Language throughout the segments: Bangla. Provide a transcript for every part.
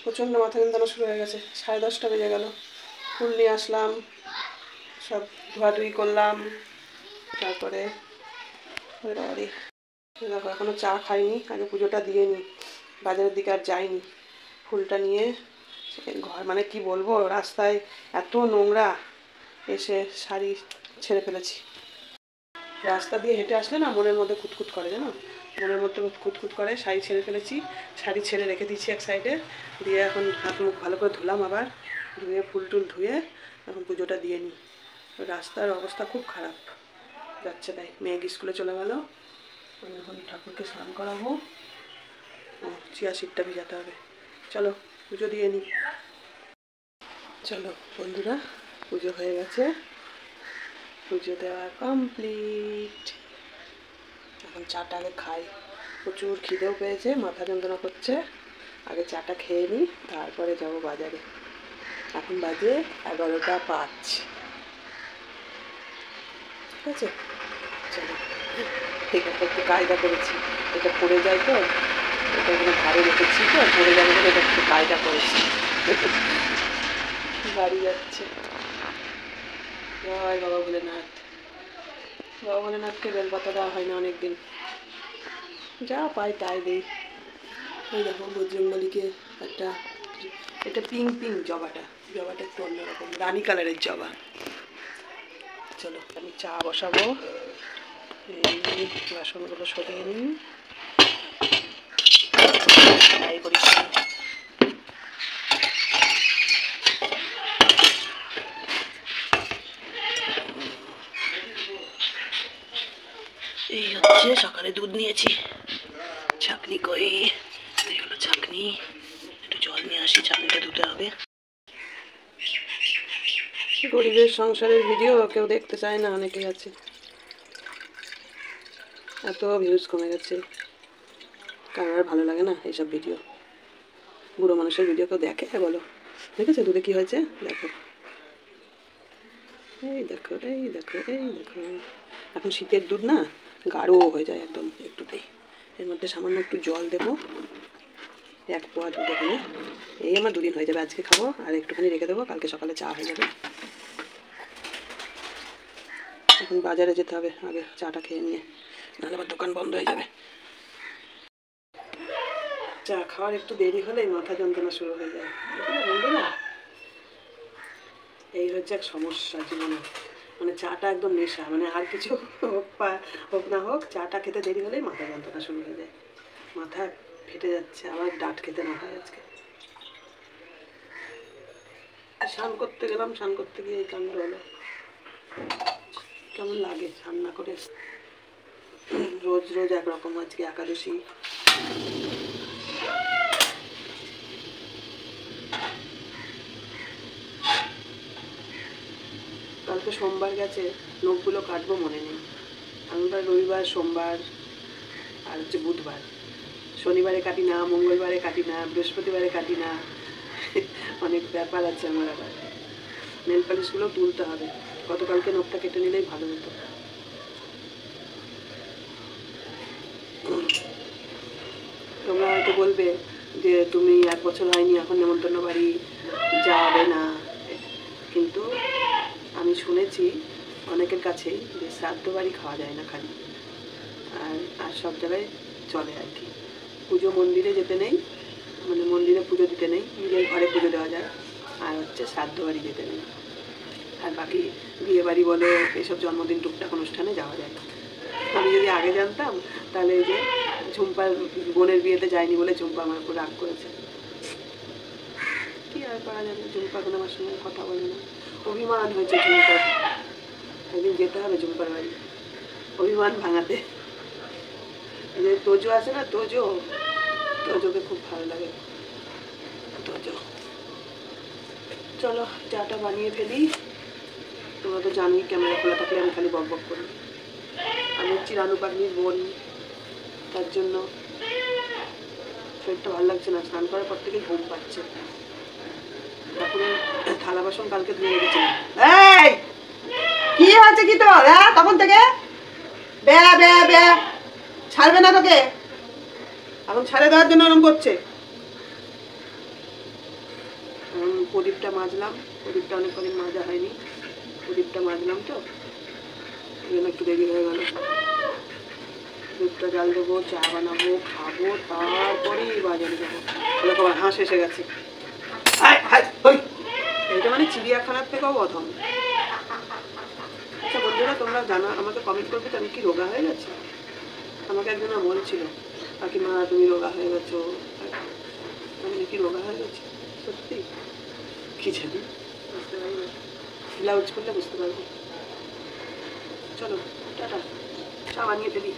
প্রচণ্ড মাথা যন্ত্রণা শুরু হয়ে গেছে। 10:30 বেজে গেল। ফুল নিয়ে আসলাম, সব ধোয়াধুয়ি করলাম, তারপরে বাড়ি দেখো এখনও চা খাইনি, আগে পুজোটা দিয়ে নিই। বাজারের দিকে আর যাইনি। ফুলটা নিয়ে ঘর মানে কি বলবো, রাস্তায় এত নোংরা, এসে শাড়ি ছেড়ে ফেলেছি। রাস্তা দিয়ে হেঁটে আসলে না মনের মধ্যে কুতকুত করে, জানো, মনের মধ্যে কুতকুত করে। শাড়ি ছেড়ে ফেলেছি, শাড়ি ছেড়ে রেখে দিয়েছি এক সাইডে, দিয়ে এখন হাত মুখ ভালো করে ধুলাম, আবার ধুয়ে ফুল টুল ধুয়ে এখন পুজোটা দিয়ে নিই। রাস্তার অবস্থা খুব খারাপ যাচ্ছে, তাই মেয়ে স্কুলে চলে গেল। আমি এখন ঠাকুরকে স্নান করাবো, চিয়া সিটটা ভিজাতে হবে। চলো পুজো দিয়ে নিই। চলো বন্ধুরা, পুজো হয়ে গেছে, পুজো দেওয়া কমপ্লিট। এখন চাটা আগে খাই, প্রচুর খিদেও পেয়েছে, মাথা যন্ত্রণা করছে। আগে চাটা খেয়ে নিই, তারপরে যাবো বাজারে। এখন বাজে 11:05। ঠিক আছে, চলো। ঠিক আছে, একটু কায়দা করেছি, এটা পড়ে যায় তো, এটা এখানে ধারে রেখেছি তো, পড়ে যাবে বলে এটা একটু কায়দা করেছি। বাড়ি যাচ্ছে। জয় বাবা ভোলেনাথ। বাবা ভোলেনাথকে বেলপাতা দেওয়া হয় না অনেকদিন, যা পাই তাই দিই। এই দেখো বজরংবলীকে একটা, এটা পিঙ্ক পিঙ্ক জবাটা, জবাটা একটু অন্যরকম রানী কালারের জবা। চলো আমি চা বসাবো, এই বাসনগুলো সরিয়ে নিই, তাই করি। এই হচ্ছে সকালে দুধ নিয়েছি, ছাঁকনি কই, এই হলো ছাঁকনি। একটু জল নিয়ে আসি, ছাঁকনিটা ধুতে হবে। গরিবের সংসারের ভিডিও কেউ দেখতে চায় না, অনেকেই আছে। এত ভিউজ কমে গেছে, কারোর আর ভালো লাগে না এইসব ভিডিও। বুড়ো মানুষের ভিডিও কেউ দেখে বলো? দেখেছো দুধে কি হয়েছে? দেখো, এই দেখো, এই দেখো, এই দেখো। এখন শীতের দুধ না, গাঢ় হয়ে যায় একদম একটুতেই। এর মধ্যে সামান্য একটু জল দেবো, 1 পোয়া দুধ এখানে। এই আমার 2 দিন হয়ে যাবে, আজকে খাবো আর একটুখানি রেখে দেবো, কালকে সকালে চা হয়ে যাবে। এখন বাজারে যেতে হবে আগে চাটা খেয়ে নিয়ে, নাহলে আবার দোকান বন্ধ হয়ে যাবে। চা খাওয়ার একটু দেরি হলেই মাথা যন্ত্রণা শুরু হয়ে যায়, বন্ধুরা। এই হচ্ছে এক সমস্যা জীবনে, মানে চাটা একদম নেশা, মানে আর কিছু হোক না হোক, চাটা খেতে দেরি হলেই মাথা যন্ত্রণা শুরু হয়ে যায়, মাথা ফেটে যাচ্ছে। আবার ডাট খেতে না হয় আজকে। স্নান করতে গেলাম, স্নান করতে গিয়ে এই কাণ্ড হলো। কেমন লাগে স্নান না করে, রোজ রোজ একরকম। আজকে একাদশী, কালকে সোমবার গেছে, নখগুলো কাটবো মনে নেই। আমরা রবিবার, সোমবার আর হচ্ছে বুধবার, শনিবারে কাটি না, মঙ্গলবারে কাটি না, বৃহস্পতিবারে কাটি না, অনেক ব্যাপার আছে আমার। আবার নেল পালিশগুলো তুলতে হবে, গতকালকে নখটা কেটে নিলেই ভালো হতো। তোমরা হয়তো বলবে যে তুমি 1 বছর হয়নি এখন নেমন্তন্ন বাড়ি যাবে না, কিন্তু আমি শুনেছি অনেকের কাছেই যে শ্রাদ্ধ বাড়ি খাওয়া যায় না খালি, আর সব জায়গায় চলে আর কি। পুজো মন্দিরে যেতে নেই, মানে মন্দিরে পুজো দিতে নেই, নিজের ঘরে পুজো দেওয়া যায়। আর হচ্ছে শ্রাদ্ধ বাড়ি যেতে নেই, আর বাকি বিয়ে বাড়ি বলো এসব জন্মদিন টুকটাক অনুষ্ঠানে যাওয়া যায় না। আমি যদি আগে জানতাম তাহলে এই যে ঝুম্পার বোনের বিয়েতে যায়নি বলে ঝুম্পা আমার উপর রাগ করেছে। কি আর করা যাবে, ঝুম্পা এখন আমার সঙ্গে কথা বলে না, অভিমান হয়েছে ঝুম্পার। একদিন যেতে হবে ঝুম্পার বাড়ি অভিমান ভাঙাতে। যে তোজো আছে না, তোজোকে খুব ভালো লাগে, তোজো। চলো চাটা বানিয়ে ফেলি। তোমরা তো জানোই ক্যামেরা খোলা থাকলে আমি খালি বক বক করি। আমি হচ্ছি রানু পাগলির বোন, তার জন্য শরীরটা ভালো লাগছে না, স্নান করার পর থেকে ঘুম পাচ্ছে। তারপরে থালা বাসন কালকে ধুয়ে রেখেছিলাম। এই কি হচ্ছে কি তোর? হ্যাঁ তখন থেকে বে বে বে ছাড়বে না তোকে, এখন ছাড়ে দেওয়ার জন্য এরকম করছে। প্রদীপটা মাজলাম, প্রদীপটা অনেক কদিন মাজা হয়নি, প্রদীপটা মাজলাম তো ওই জন্য একটু দেরি হয়ে গেল। দুধটা জাল দেবো, চা বানাবো, খাবো, তারপরেই বাজারে যাবো। দেখো হাঁস এসে গেছে। এইটা মানে চিড়িয়াখানার থেকেও অধম। আচ্ছা বন্ধুরা, তোমরা জানা আমাকে কমেন্ট করবে তো আমি কি রোগা হয়ে গেছি? আমাকে একজন বলছিল কাকিমা তুমি রোগা হয়ে গেছো, আমি কি রোগা হয়ে গেছি সত্যি? কি জানি, বুঝতে পারি না, ব্লাউজ করলে বুঝতে পারবো। চলো টাটা, চা বানিয়ে ফেলি।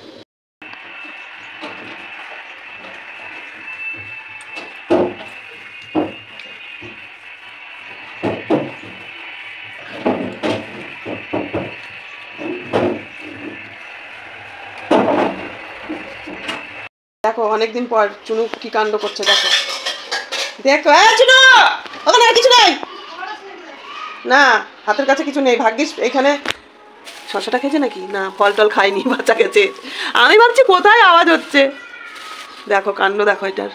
দেখো অনেকদিন পর চুনু কি কাণ্ড করছে, দেখো দেখো। চুনু, ওখানে আর কিছু নেই না, হাতের কাছে কিছু নেই। ভাগ্যিস এখানে শশাটা খেয়েছে নাকি? না, ফল টল খায়নি, বাচ্চা খেয়েছে। আমি ভাবছি কোথায় আওয়াজ হচ্ছে, দেখো কাণ্ড দেখো এটার,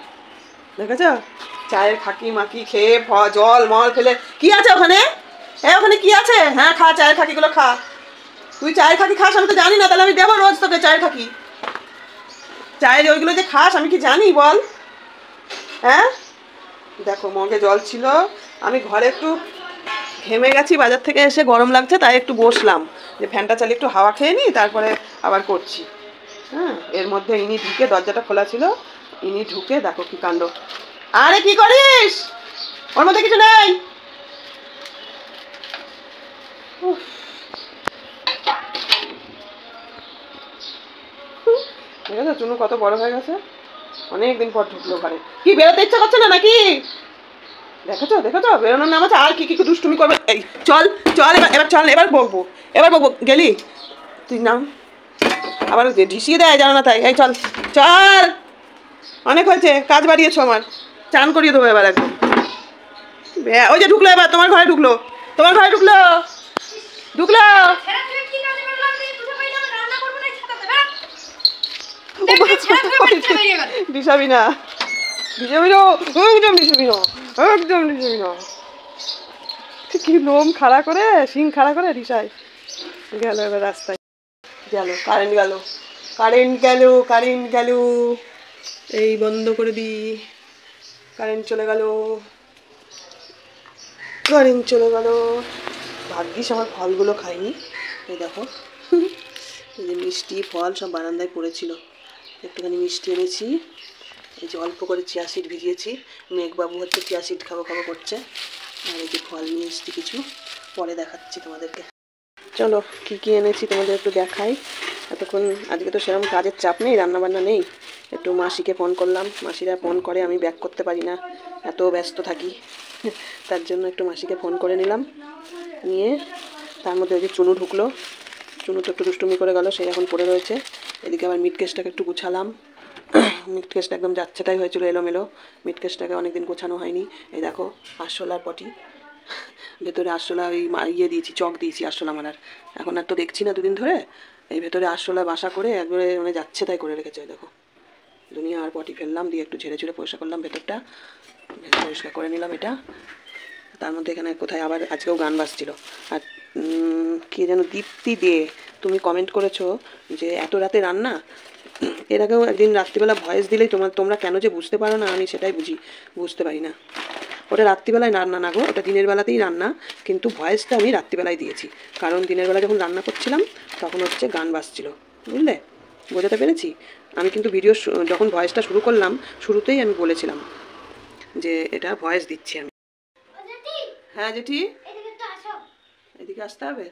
দেখেছ? চায়ের খাকি মাকি খেয়ে জল মল ফেলে। কি আছে ওখানে? ওখানে কি আছে? হ্যাঁ খা, চায়ের খাকিগুলো খা। তুই চায়ের খাকি খাস আমি তো জানি না, তাহলে আমি দেবো রোজ তোকে চায়ের খাকি? চায়ের ওইগুলো যে খাস আমি কি জানি বল? হ্যাঁ দেখো মগে জল ছিল, আমি ঘরে একটু ঘেমে গেছি, বাজার থেকে এসে গরম লাগছে তাই একটু বসলাম যে ফ্যানটা চালিয়ে একটু হাওয়া খেয়ে নিই, তারপরে আবার করছি। হ্যাঁ এর মধ্যে ইনি ঢুকে, দরজাটা খোলা ছিল, ইনি ঢুকে দেখো কি কাণ্ড। আরে কি করিস? ওর মধ্যে কিছু নেই। ঠিক আছে, চুনু কত বড় হয়ে গেছে, অনেকদিন পর ঢুকলো ঘরে। কি বেরোতে ইচ্ছা করছে না নাকি? দেখেছো দেখেছো, বেরোনোর নাম আছে, আর কি কি দুষ্টুমি করবে। এই চল চল, এবার চল, এবার বকবো, এবার বকবো। গেলি তুই নাম, আবার ঢিসিয়ে দেয় জানো না তাই। এই চল চল, অনেক হয়েছে, কাজ বাড়িয়েছো আমার, চান করিয়ে দেবো এবার একদম। ওই যে ঢুকলো, এবার তোমার ঘরে ঢুকলো, তোমার ঘরে ঢুকলো, ঢুকলো। ডিসাবি না, ডিসাবি না, একদম ডিসাবি না, একদম ডিসাবি না। কি লোম খাড়া করে, শিং খাড়া করে ডিসাই গেল। এবার রাস্তায় গেল, কারেন্ট গেল, কারেন্ট গেল, কারেন্ট গেল। এই বন্ধ করে দি, কারেন্ট চলে গেল, কারেন্ট চলে গেল। ভাগ্যিস আমার ফলগুলো খাইনি। এই দেখো এই যে মিষ্টি ফল সব বারান্দায় পড়েছিল, একটুখানি মিষ্টি এনেছি। এই যে অল্প করে চিয়া সিড ভিজিয়েছি, মেঘবাবু হচ্ছে চিয়া সিড খাবো খাবো করছে। আর এই যে ফল নিয়ে এসেছি কিছু, পরে দেখাচ্ছি তোমাদেরকে। চলো কি কি এনেছি তোমাদের একটু দেখাই। এতক্ষণ আজকে তো সেরকম কাজের চাপ নেই, রান্নাবান্না নেই, একটু মাসিকে ফোন করলাম। মাসিরা ফোন করে, আমি ব্যাক করতে পারি না, এত ব্যস্ত থাকি, তার জন্য একটু মাসিকে ফোন করে নিলাম। নিয়ে তার মধ্যে ওই যে চুনু ঢুকলো, চুনু তো একটু দুষ্টুমি করে গেল, সেই এখন পড়ে রয়েছে। এদিকে আবার মিট কেসটাকে একটু গুছালাম, মিট কেসটা একদম যাচ্ছে তাই হয়েছিল এলোমেলো, মিট কেসটাকে অনেকদিন গোছানো হয়নি। এই দেখো আরশোলার পটি, ভেতরে আরশোলা ওই ইয়ে দিয়েছি, চক দিয়েছি আরশোলা মারার। এখন আর তো দেখছি না দুদিন ধরে, এই ভেতরে আরশোলা বাসা করে একবারে মানে যাচ্ছে তাই করে রেখেছে। দেখো দুনিয়া আর পটি ফেললাম, দিয়ে একটু ঝেড়ে ঝেড়ে পরিষ্কার করলাম, ভেতরটা পরিষ্কার করে নিলাম। এটা তার মধ্যে এখানে কোথায় আবার আজকেও গান বাজছিল। আর কে যেন দীপ্তি দে, তুমি কমেন্ট করেছো যে এত রাতে রান্না। এর আগেও একদিন রাত্রিবেলা ভয়েস দিলেই তোমরা কেন যে বুঝতে পারো না, আমি সেটাই বুঝতে পারি না। ওটা রাত্রিবেলায় রান্না না গো, ওটা দিনের বেলাতেই রান্না, কিন্তু ভয়েসটা আমি রাত্রিবেলায় দিয়েছি, কারণ দিনের বেলা যখন রান্না করছিলাম তখন হচ্ছে গান বাজছিল, বুঝলে? বোঝাতে পেরেছি? আমি কিন্তু ভিডিও যখন ভয়েসটা শুরু করলাম, শুরুতেই আমি বলেছিলাম যে এটা ভয়েস দিচ্ছি আমি। হ্যাঁ জেঠি, এদিকে আসতে হবে।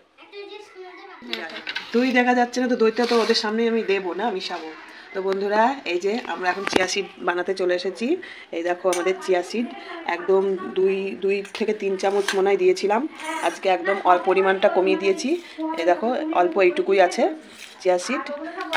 দই দেখা যাচ্ছে না তো, দইটা তো ওদের সামনে আমি দেবো না, মিশাবো। তো বন্ধুরা এই যে আমরা এখন চিয়া সিড বানাতে চলে এসেছি। এই দেখো আমাদের চিয়া সিড একদম 2 থেকে 3 চামচ মনে হয় দিয়েছিলাম, আজকে একদম পরিমাণটা কমিয়ে দিয়েছি। এই দেখো অল্প এইটুকুই আছে, চিয়া সিড,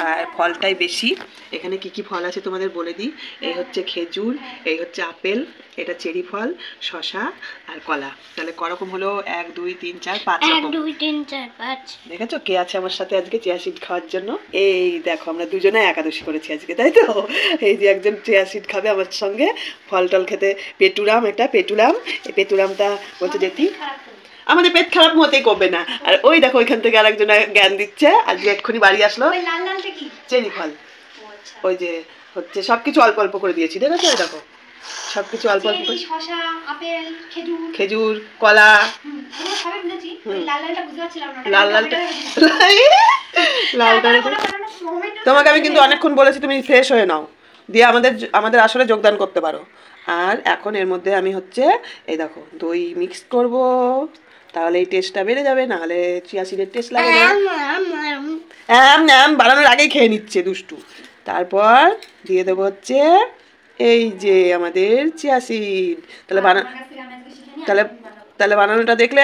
আর ফলটাই বেশি। এখানে কি কি ফল আছে তোমাদের বলে দিই। এই হচ্ছে খেজুর, এই হচ্ছে আপেল, এটা চেরি ফল, শশা আর কলা। তাহলে করকম হলো 1 2 3 4 5 রকম। 1 2 3 4 5। দেখেছো কে আছে আমার সাথে আজকে চিয়া সিড খাওয়ার জন্য? এই দেখো আমরা দুজনে একাদশী করেছি আজকে, তাই তো। এই যে একজন চিয়া সিড খাবে আমার সঙ্গে, ফল টল খেতে। পেটুরাম, একটা পেটুরাম, এই পেটুরামটা বলছে যেতি আমাদের পেট খারাপ মতেই করবে না। আর ওই দেখো ওইখান থেকে আরেকজন জ্ঞান দিচ্ছে, আজকে এক্ষুনি বাড়ি আসলো। চেরি ফল, ওই যে হচ্ছে সবকিছু অল্প অল্প করে দিয়েছি, দেখেছো? ওই দেখো সবকিছু অল্প অল্প করে, খেজুর, কলা। লাল লালটা লালটা তোমাকে আমি কিন্তু অনেকক্ষণ বলেছি তুমি ফ্রেশ হয়ে নাও, দিয়ে আমাদের আসলে যোগদান করতে পারো। আর এখন এর মধ্যে আমি হচ্ছে এই দেখো দই মিক্স করব, তাহলে এই টেস্টটা বেড়ে যাবে, নাহলে চিয়া সিডের টেস্ট লাগে না। বানানোর আগেই খেয়ে নিচ্ছে দুষ্টু। তারপর দিয়ে দেবো হচ্ছে এই যে আমাদের চিয়া সিড। তাহলে তাহলে বানানোটা দেখলে,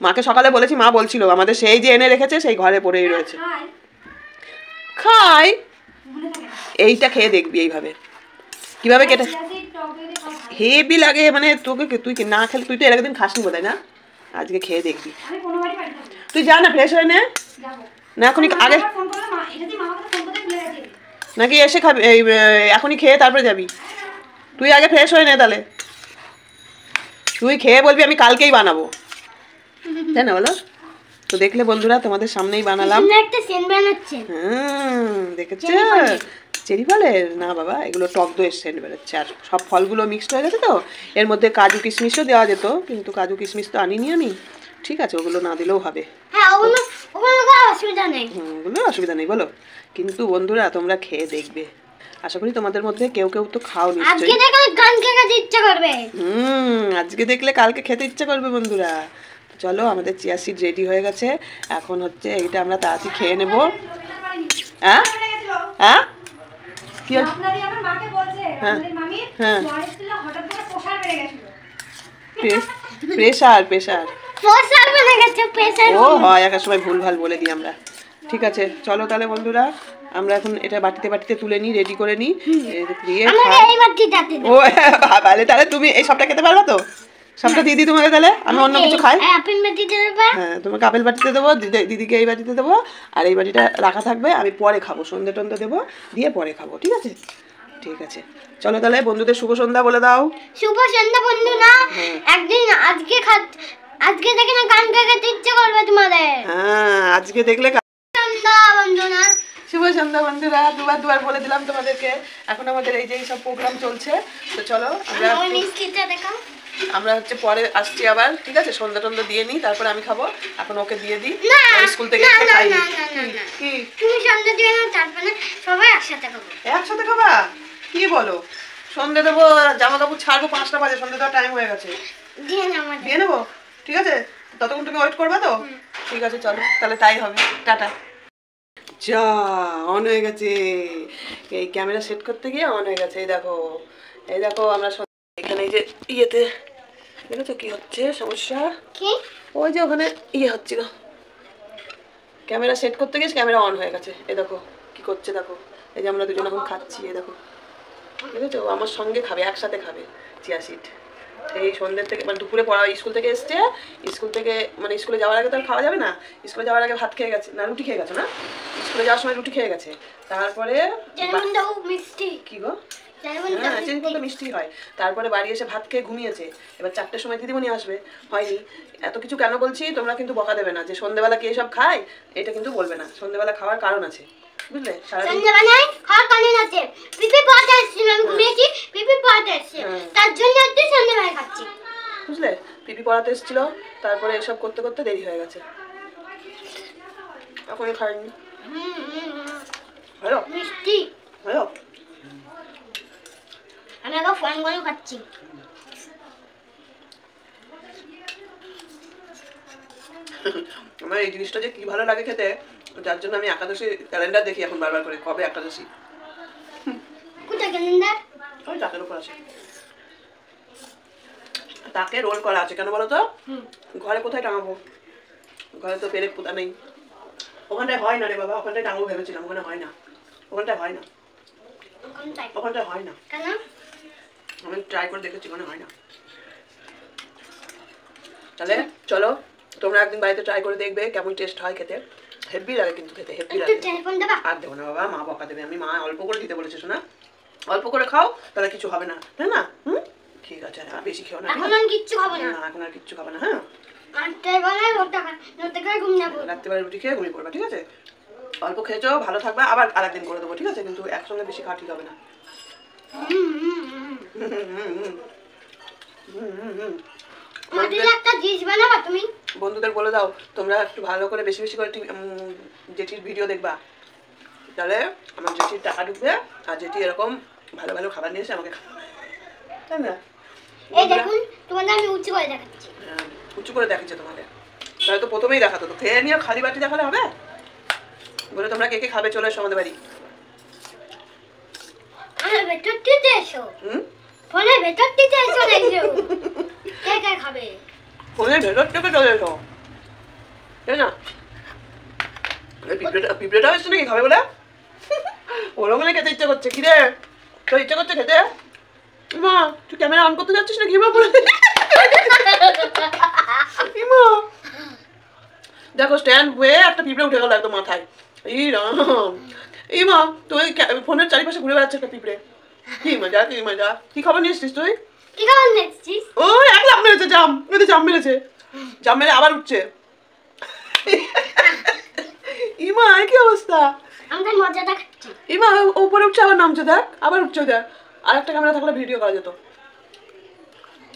মাকে সকালে বলেছি, মা বলছিল আমাদের সেই যে এনে রেখেছে সেই ঘরে পড়েই রয়েছে। খাই, এইটা খেয়ে দেখবি এইভাবে কিভাবে কেটে হেভি লাগে, মানে তোকে তুই না খেলে, তুই তো এর একদিন খাসনি বোধহয় না, আজকে খেয়ে দেখবি। তুই যা না ফ্রেশ হয়ে নে না, এখনই আগে নাকি এসে খাবি, এখনই খেয়ে তারপরে যাবি? তুই আগে ফ্রেশ হয়ে নে, তাহলে তুই খেয়ে বলবি আমি কালকেই বানাবো, তাই না বলো? তো দেখলে বন্ধুরা তোমাদের সামনেই বানালাম। দেখেছো চেরি ফলের? না বাবা, এগুলো টক দইয়ের সেন্ট বেরোচ্ছে। আর সব ফলগুলো মিক্সড হয়ে গেছে তো, এর মধ্যে কাজু কিশমিশও দেওয়া যেত, কিন্তু কাজু কিশমিশ তো আনিনি আমি। ঠিক আছে, ওগুলো না দিলেও হবে, ওগুলো অসুবিধা নেই বলো। কিন্তু বন্ধুরা তোমরা খেয়ে দেখবে, আশা করি তোমাদের মধ্যে কেউ কেউ তো খাও নিশ্চয়ই। আজকে দেখলে কালকে খেতে ইচ্ছা করবে বন্ধুরা। চলো আমাদের চিয়া সিড রেডি হয়ে গেছে, এখন হচ্ছে এইটা আমরা তাড়াতাড়ি খেয়ে নেবো। হ্যাঁ হ্যাঁ কি প্রেশার প্রেশার ও হয়, এক সময় ভুল ভাল বলে দিই আমরা। ঠিক আছে চলো তাহলে বন্ধুরা, আমরা এখন এটা বাটিতে বাটিতে তুলে নিই, রেডি করে নিই, দিয়ে ও ভালো। তাহলে তুমি এই সবটা খেতে পারবে তো? সবটা দিয়ে দিই তোমাকে, তাহলে আমি অন্য কিছু খাই। হ্যাঁ তোমাকে আপেল বাটিতে দেবো, দিদিকে এই বাটিতে দেবো, আর এই বাটিটা রাখা থাকবে, আমি পরে খাবো, সন্ধ্যে টন্ধে দেবো, দিয়ে পরে খাবো। ঠিক আছে ঠিক আছে চলো তাহলে বন্ধুদের শুভ সন্ধ্যা বলে দাও। শুভ সন্ধ্যা বন্ধুরা, একদিন আজকে দেখে না গান গাইতে ইচ্ছে করবে তোমাদের। হ্যাঁ আজকে দেখলে সন্ধ্যা বন্ধুরা, শুভ সন্ধ্যা বন্ধুরা, দুবার বলে দিলাম তোমাদেরকে। এখন আমাদের এই যে সব প্রোগ্রাম চলছে, তো চলো আমরা হচ্ছে পরে আসছি আবার। ঠিক আছে সন্ধ্যা টন্ধা দিয়ে নিই, তারপরে আমি খাবো। এখন ওকে দিয়ে দিই, স্কুল থেকে খাই। কি তুমি সন্ধ্যা দিও না, তারপরে সবাই একসাথে খাবো। একসাথে খাবা? কি বলো? সন্ধ্যে দেবো, জামা কাপড় ছাড়বো, 5টা বাজে, সন্ধ্যে দেওয়ার টাইম হয়ে গেছে। দিয়ে নেবো, ঠিক আছে? ততক্ষণ তুমি ওয়েট করবে তো? ঠিক আছে চলো তাহলে তাই হবে, টাটা। যা অন হয়ে গেছে, এই ক্যামেরা সেট করতে গিয়ে অন হয়ে গেছে। এই দেখো আমরা এখানে এই যে ইয়েতে দেখেছো কি হচ্ছে সমস্যা? ওই যে ওখানে ইয়ে হচ্ছিল, ক্যামেরা সেট করতে গিয়ে ক্যামেরা অন হয়ে গেছে। এই দেখো কি করছে, দেখো এই যে আমরা দুজন এখন খাচ্ছি, এই দেখো দেখেছো? আমার সঙ্গে খাবে, একসাথে খাবে চিয়া সিড। এই সন্ধ্যের থেকে মানে দুপুরে পড়া, স্কুল থেকে এসছে, স্কুল থেকে মানে স্কুলে যাওয়ার আগে তো আর খাওয়া যাবে না, স্কুলে যাওয়ার আগে ভাত খেয়ে গেছে, না রুটি খেয়ে গেছে, না স্কুলে যাওয়ার সময় রুটি খেয়ে গেছে। তারপরে কি গো, হ্যাঁ চেঞ্জ করলে মিষ্টি হয়। তারপরে বাড়ি এসে ভাত খেয়ে ঘুমিয়েছে। এবার 4টের সময় দিদিমণি আসবে, হয়নি। এত কিছু কেন বলছি তোমরা কিন্তু বকা দেবে না যে সন্ধ্যেবেলা কে সব খায়, এটা কিন্তু বলবে না। সন্ধ্যেবেলা খাওয়ার কারণ আছে, বুঝলে? সন্ধ্যেবেলায় খাওয়ার কারণ আছে, পিপি পড়তে আসছে, আমি ঘুমিয়েছি, পিপি পড়তে আসছে, তার জন্য একটু সন্ধ্যেবেলায় খাচ্ছি, বুঝলে? পিপি পড়াতে এসেছিল, তারপরে এসব করতে করতে দেরি হয়ে গেছে, এখনই খাইনি। হ্যালো মিষ্টি, হ্যালো আমি আগে ফোন করে খাচ্ছি। আমার এই জিনিসটা যে কি ভালো লাগে খেতে, যার জন্য আমি একাদশী ক্যালেন্ডার দেখি এখন বারবার করে, কবে একাদশী। কোথায় ক্যালেন্ডার? ওই তাকের উপর আছে, তাকে রোল করা আছে। কেন বলো তো? ঘরে কোথায় টাঙাবো? ঘরে তো পেরেক পোতা নেই, ওখানটায় হয় না রে বাবা, ওখানটায় টাঙবো ভেবেছিলাম, ওখানে হয় না, ওখানটায় হয় না, ওখানটায় হয় না, কেন? আমি ট্রাই করে দেখেছি, ওখানে হয় না। তাহলে চলো তোমরা একদিন বাড়িতে ট্রাই করে দেখবে কেমন টেস্ট হয় খেতে, হেভি লাগে কিন্তু খেতে, হেভি লাগে। আর দেবো না বাবা, মা বকা দেবে, আমি মা অল্প করে দিতে বলেছে শোনা, অল্প করে খাও তাহলে কিছু হবে না, তাই না? ঠিক আছে, আর বেশি খেও না, এখন আর কিচ্ছু খাবো না, এখন আর কিচ্ছু খাবে না। হ্যাঁ, রাত্রিবেলা রুটি খেয়ে ঘুমিয়ে পড়বা, ঠিক আছে? অল্প খেয়েছো, ভালো থাকবে, আবার আরেকদিন করে দেবো, ঠিক আছে? কিন্তু একসঙ্গে বেশি খাওয়া ঠিক হবে না। বন্ধুদের বলে দাও তোমরা একটু ভালো করে বেশি বেশি করে জেঠির ভিডিও দেখবা, তাহলে আমার জেঠির টাকা ঢুকবে, আর জেঠি এরকম ভালো ভালো খাবার নিয়ে এসে আমাকে, তাই না? এই দেখুন তোমাদের আমি উঁচু করে দেখাচ্ছি। উঁচু করে দেখাচ্ছে তোমাদের, তাহলে তো প্রথমেই দেখাতো, তো খেয়ে নিয়ে খালি বাটি দেখালে হবে? বলে তোমরা কে কে খাবে চলে এসো আমাদের বাড়ি। ভেতর দিতে এসো, ফোনের ভেতর দিতে এসো, কে কে খাবে ফোনের ভেতর থেকে চলে এসো, তাই না? পিঁপড়েটা হচ্ছে নাকি খাবে বলে? ওরকম মানে খেতে ইচ্ছে করছে, কিরে তোর ইচ্ছে করছে খেতে? মা তুই ক্যামেরা অন করতে যাচ্ছিস না কি মা? বলে দেখো স্ট্যান্ড হয়ে একটা পিঁপড়ে উঠে গেল একদম মাথায়, এই রাম, এই মা তুই ফোনের চারিপাশে ঘুরে বেড়াচ্ছে একটা পিঁপড়ে, কি মজা, কি মজা। কি খবর নিয়ে এসছিস তুই? কি খবর নিয়ে এসছিস? ও এক লাফ মেরেছে, জাম মেরেছে, জাম মেরে আবার উঠছে। ইমা কি অবস্থা, আমাদের মজা দেখাচ্ছি। ইমা উপরে উঠছে আবার নামছে, দেখ আবার উঠছে, দেখ আর একটা ক্যামেরা থাকলে ভিডিও করা যেত।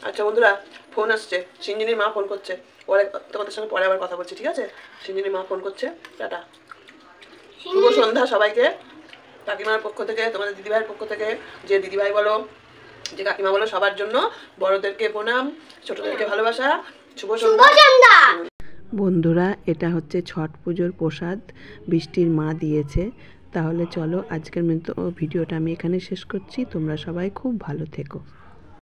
আচ্ছা বন্ধুরা, ফোন আসছে, সিঞ্জিনির মা ফোন করছে, পরে তোমাদের সঙ্গে পরে আবার কথা বলছি, ঠিক আছে? সিঞ্জিনির মা ফোন করছে, টাটা, শুভ সন্ধ্যা সবাইকে, কাকিমার পক্ষ থেকে, তোমাদের দিদিভাইয়ের পক্ষ থেকে, যে দিদিভাই বলো যে কাকিমা বলো, সবার জন্য বড়দেরকে প্রণাম, ছোটদেরকে ভালোবাসা, শুভ সন্ধ্যা। বন্ধুরা এটা হচ্ছে ছট পুজোর প্রসাদ, বৃষ্টির মা দিয়েছে। তাহলে চলো আজকের মতো ভিডিওটা আমি এখানে শেষ করছি, তোমরা সবাই খুব ভালো থেকো।